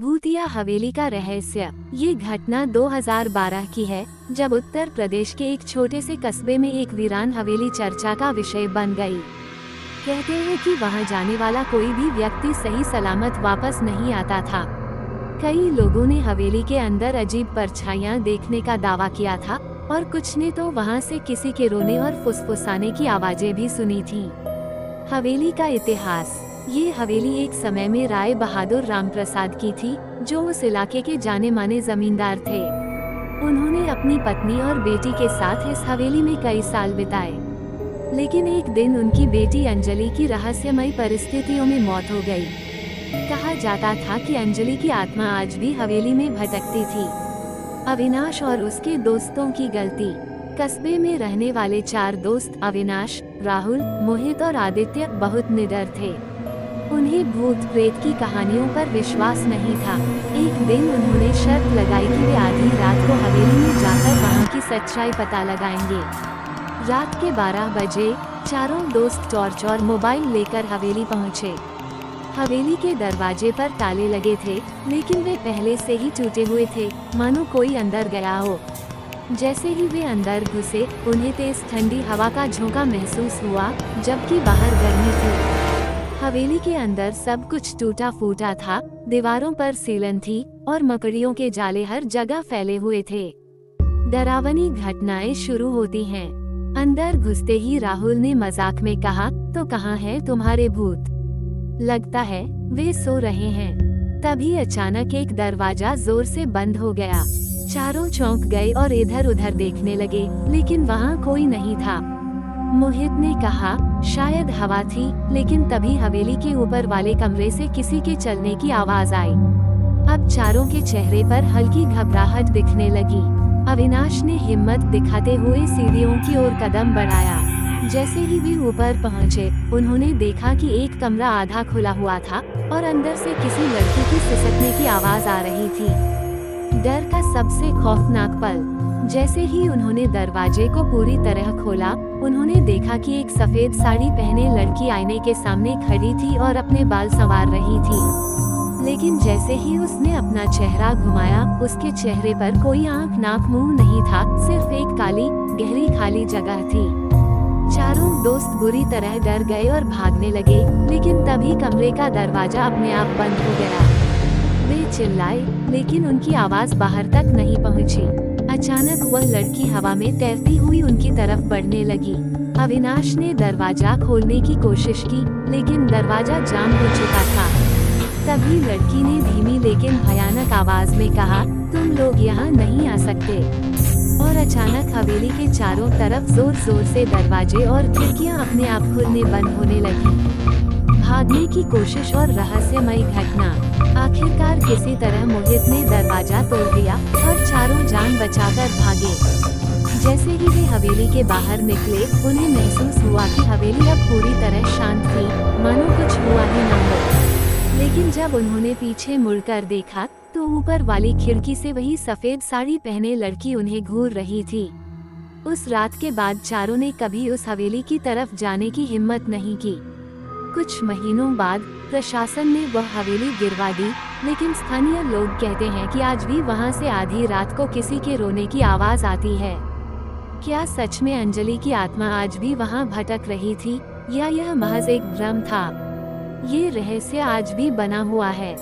भूतिया हवेली का रहस्य। ये घटना 2012 की है, जब उत्तर प्रदेश के एक छोटे से कस्बे में एक वीरान हवेली चर्चा का विषय बन गई। कहते हैं कि वहां जाने वाला कोई भी व्यक्ति सही सलामत वापस नहीं आता था। कई लोगों ने हवेली के अंदर अजीब परछाइयां देखने का दावा किया था और कुछ ने तो वहां से किसी के रोने और फुसफुसाने की आवाजें भी सुनी थी। हवेली का इतिहास। ये हवेली एक समय में राय बहादुर रामप्रसाद की थी, जो उस इलाके के जाने माने जमींदार थे। उन्होंने अपनी पत्नी और बेटी के साथ इस हवेली में कई साल बिताए, लेकिन एक दिन उनकी बेटी अंजलि की रहस्यमयी परिस्थितियों में मौत हो गई। कहा जाता था कि अंजलि की आत्मा आज भी हवेली में भटकती थी। अविनाश और उसके दोस्तों की गलती। कस्बे में रहने वाले 4 दोस्त अविनाश, राहुल, मोहित और आदित्य बहुत निडर थे। उन्हें भूत प्रेत की कहानियों पर विश्वास नहीं था। एक दिन उन्होंने शर्त लगाई कि वे आधी रात को हवेली में जाकर वहां की सच्चाई पता लगाएंगे। रात के 12 बजे चारों दोस्त टॉर्च और मोबाइल लेकर हवेली पहुंचे। हवेली के दरवाजे पर ताले लगे थे, लेकिन वे पहले से ही टूटे हुए थे, मानो कोई अंदर गया हो। जैसे ही वे अंदर घुसे, उन्हें तेज ठंडी हवा का झोंका महसूस हुआ, जबकि बाहर गर्मी थी। हवेली के अंदर सब कुछ टूटा फूटा था, दीवारों पर सीलन थी और मकड़ियों के जाले हर जगह फैले हुए थे। डरावनी घटनाएं शुरू होती हैं। अंदर घुसते ही राहुल ने मजाक में कहा, तो कहाँ है तुम्हारे भूत? लगता है वे सो रहे हैं। तभी अचानक एक दरवाजा जोर से बंद हो गया। चारों चौंक गए और इधर उधर देखने लगे, लेकिन वहाँ कोई नहीं था। मोहित ने कहा, शायद हवा थी, लेकिन तभी हवेली के ऊपर वाले कमरे से किसी के चलने की आवाज आई। अब चारों के चेहरे पर हल्की घबराहट दिखने लगी। अविनाश ने हिम्मत दिखाते हुए सीढ़ियों की ओर कदम बढ़ाया। जैसे ही वे ऊपर पहुंचे, उन्होंने देखा कि एक कमरा आधा खुला हुआ था और अंदर से किसी लड़की की सिसकने की आवाज आ रही थी। डर का सबसे खौफनाक पल। जैसे ही उन्होंने दरवाजे को पूरी तरह खोला, उन्होंने देखा कि एक सफेद साड़ी पहने लड़की आईने के सामने खड़ी थी और अपने बाल संवार रही थी। लेकिन जैसे ही उसने अपना चेहरा घुमाया, उसके चेहरे पर कोई आंख, नाक, मुंह नहीं था, सिर्फ एक काली गहरी खाली जगह थी। चारों दोस्त बुरी तरह डर गए और भागने लगे, लेकिन तभी कमरे का दरवाजा अपने आप बंद हो गया। वे चिल्लाए, लेकिन उनकी आवाज बाहर तक नहीं पहुंची। अचानक वह लड़की हवा में तैरती हुई उनकी तरफ बढ़ने लगी। अविनाश ने दरवाजा खोलने की कोशिश की, लेकिन दरवाजा जाम हो चुका था। तभी लड़की ने धीमी लेकिन भयानक आवाज में कहा, तुम लोग यहाँ नहीं आ सकते। और अचानक हवेली के चारों तरफ जोर जोर से दरवाजे और खिड़कियाँ अपने आप खुलने बंद होने लगी। भागने की कोशिश और रहस्यमयी घटना। आखिरकार किसी तरह मोहित ने दरवाजा तोड़ दिया और चारों जान बचाकर भागे। जैसे ही वे हवेली के बाहर निकले, उन्हें महसूस हुआ कि हवेली अब पूरी तरह शांत थी, मानो कुछ हुआ ही न हो। लेकिन जब उन्होंने पीछे मुड़कर देखा, तो ऊपर वाली खिड़की से वही सफेद साड़ी पहने लड़की उन्हें घूर रही थी। उस रात के बाद चारों ने कभी उस हवेली की तरफ जाने की हिम्मत नहीं की। कुछ महीनों बाद प्रशासन ने वह हवेली गिरवा दी, लेकिन स्थानीय लोग कहते हैं कि आज भी वहां से आधी रात को किसी के रोने की आवाज आती है। क्या सच में अंजलि की आत्मा आज भी वहां भटक रही थी, या यह महज एक भ्रम था? ये रहस्य आज भी बना हुआ है।